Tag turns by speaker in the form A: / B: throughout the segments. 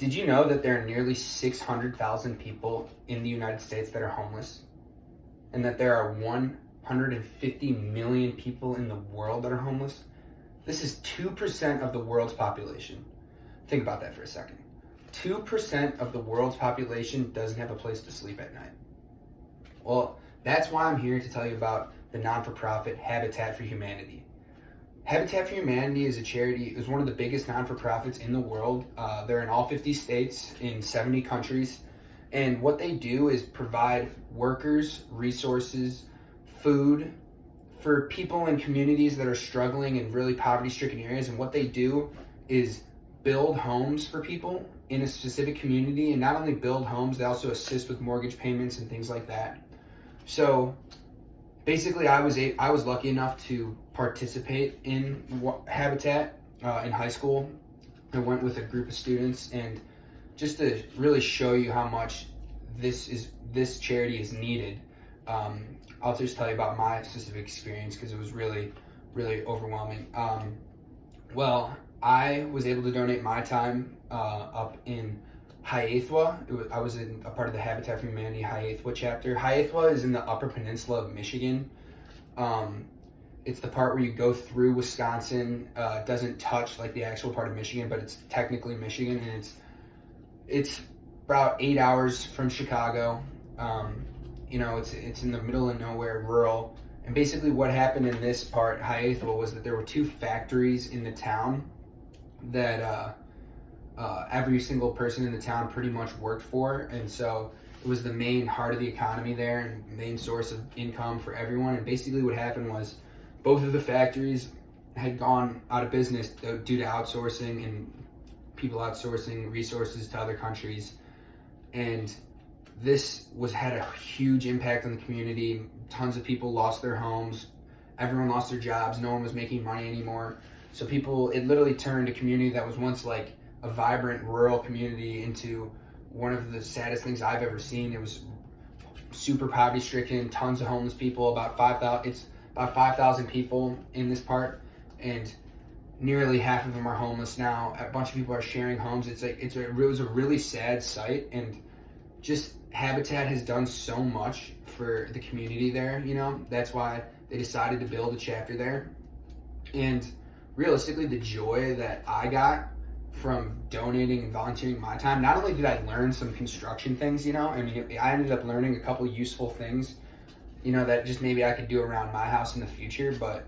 A: Did you know that there are nearly 600,000 people in the United States that are homeless? And that there are 150 million people in the world that are homeless? This is 2% of the world's population. Think about that for a second. 2% of the world's population doesn't have a place to sleep at night. Well, that's why I'm here to tell you about the non-for-profit Habitat for Humanity. Habitat for Humanity is a charity, is one of the biggest non-for-profits in the world. They're in all 50 states, in 70 countries. And what they do is provide workers, resources, food for people in communities that are struggling in really poverty-stricken areas. And what they do is build homes for people in a specific community. And not only build homes, they also assist with mortgage payments and things like that. So basically, I was lucky enough to participate in Habitat in high school. I went with a group of students, and just to really show you how much this charity is needed, I'll just tell you about my specific experience because it was really, really overwhelming. Well, I was able to donate my time up in Hiathwa. I was a part of the Habitat for Humanity Hiathwa chapter. Hiathwa is in the Upper Peninsula of Michigan. It's the part where you go through Wisconsin. It doesn't touch like the actual part of Michigan, but it's technically Michigan, and it's about 8 hours from Chicago. It's in the middle of nowhere, rural. And basically, what happened in this part, Hiathwa, was that there were 2 factories in the town that every single person in the town pretty much worked for, and so it was the main heart of the economy there and main source of income for everyone. And basically what happened was both of the factories had gone out of business due to outsourcing and people outsourcing resources to other countries. And this had a huge impact on the community. Tons of people lost their homes. Everyone lost their jobs. No one was making money anymore. So it literally turned a community that was once like a vibrant rural community into one of the saddest things I've ever seen. It was super poverty stricken, tons of homeless people, about 5,000 people in this part, and nearly half of them are homeless now. A bunch of people are sharing homes. It was a really sad sight, and just Habitat has done so much for the community there, That's why they decided to build a chapter there. And realistically, the joy that I got from donating and volunteering my time, not only did I learn some construction things, I ended up learning a couple useful things, that just maybe I could do around my house in the future, but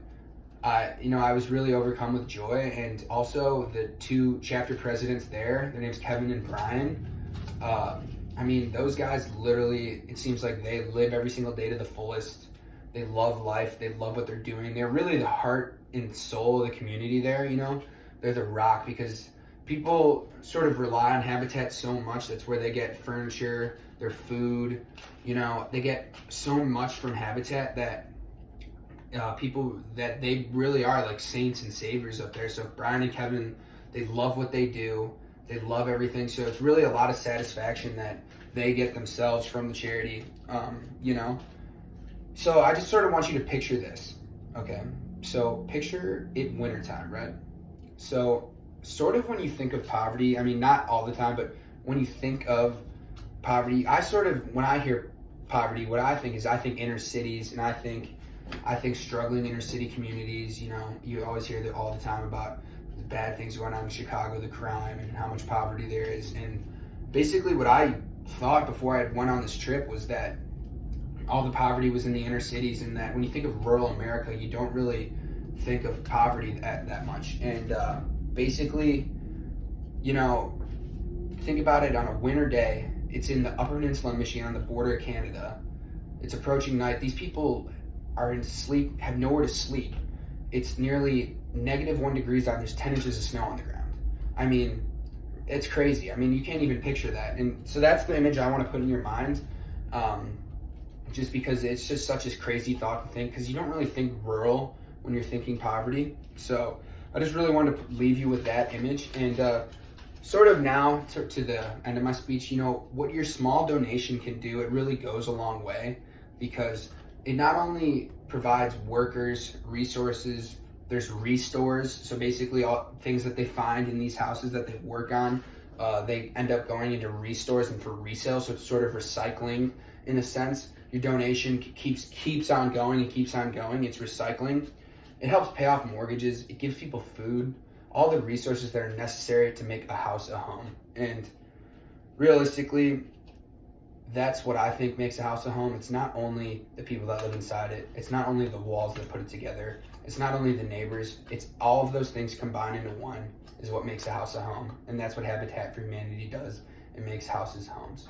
A: I was really overcome with joy. And also the 2 chapter presidents there, their names Kevin and Brian. Those guys literally, it seems like they live every single day to the fullest. They love life. They love what they're doing. They're really the heart and soul of the community there, They're the rock, because people sort of rely on Habitat so much. That's where they get furniture, their food, they get so much from Habitat that people, that they really are like saints and saviors up there. So Brian and Kevin, they love what they do. They love everything. So it's really a lot of satisfaction that they get themselves from the charity, So I just sort of want you to picture this, okay? So picture it wintertime, right? So sort of when you think of poverty, not all the time, but when you think of poverty, when I hear poverty, what I think inner cities, and I think struggling inner city communities. You always hear that all the time about the bad things going on in Chicago, the crime, and how much poverty there is. And basically what I thought before I went on this trip was that all the poverty was in the inner cities, and that when you think of rural America, you don't really think of poverty that much. And basically, think about it on a winter day. It's in the Upper Peninsula of Michigan on the border of Canada. It's approaching night. These people are have nowhere to sleep. It's nearly -1 degrees out. There's 10 inches of snow on the ground. It's crazy. You can't even picture that. And so that's the image I want to put in your mind, just because it's just such a crazy thought to think, because you don't really think rural when you're thinking poverty. So I just really wanted to leave you with that image. And sort of now to the end of my speech, what your small donation can do, it really goes a long way, because it not only provides workers, resources, there's restores. So basically all things that they find in these houses that they work on, they end up going into restores and for resale. So it's sort of recycling in a sense. Your donation keeps on going and keeps on going. It's recycling. It helps pay off mortgages. It gives people food, all the resources that are necessary to make a house a home. And realistically, that's what I think makes a house a home. It's not only the people that live inside it. It's not only the walls that put it together. It's not only the neighbors. It's all of those things combined into one is what makes a house a home. And that's what Habitat for Humanity does. It makes houses homes.